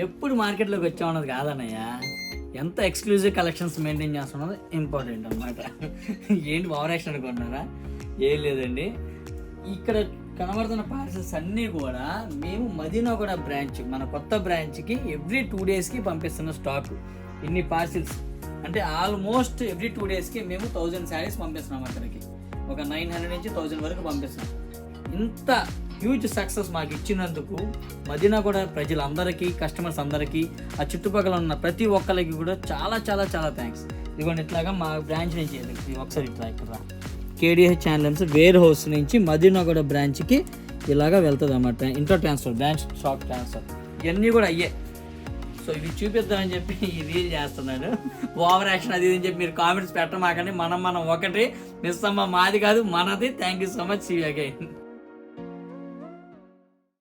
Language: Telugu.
ఎప్పుడు మార్కెట్లోకి వచ్చామన్నది కాదన్నయ్య, ఎంత ఎక్స్క్లూజివ్ కలెక్షన్స్ మెయింటైన్ చేస్తున్నది ఇంపార్టెంట్ అనమాట. ఏంటి ఓవర్ యాక్షన్ అనుకుంటున్నారా? ఏం లేదండి, ఇక్కడ కనబడుతున్న పార్సల్స్ అన్నీ కూడా మేము మదీనా కూడా బ్రాంచ్, మన కొత్త బ్రాంచ్కి ఎవ్రీ 2 డేస్కి పంపిస్తున్న స్టాక్. ఇన్ని పార్సిల్స్ అంటే ఆల్మోస్ట్ ఎవ్రీ 2 డేస్కి మేము 1000 శారీస్ పంపిస్తున్నాం అక్కడికి. ఒక 900 నుంచి 1000 వరకు పంపిస్తున్నాం. ఇంత హ్యూజ్ సక్సెస్ మాకు ఇచ్చినందుకు మదీనా కూడా ప్రజలందరికీ, కస్టమర్స్ అందరికీ, ఆ చుట్టుపక్కల ఉన్న ప్రతి ఒక్కరికి కూడా చాలా చాలా చాలా థ్యాంక్స్. ఇదిగోండి ఇట్లాగా మా బ్రాంచ్ నుంచి ఒకసారి ఇట్లా ఇక్కడ కేడిహెచ్ ఛానల్స్ వేర్ హౌస్ నుంచి మదీనా కూడా బ్రాంచ్కి ఇలాగా వెళ్తుంది అన్నమాట. Inter transfer, branch shop transfer, ఇవన్నీ కూడా అయ్యే. సో ఇవి చూపిద్దామని చెప్పి ఈ రీల్ చేస్తున్నాను. ఓవర్ యాక్షన్ అది అని చెప్పి మీరు కామెంట్స్ పెట్టమాకండి. మనం ఒకటి మిస్ అమ్మ, మాది కాదు మనది. Thank you so much. See you again.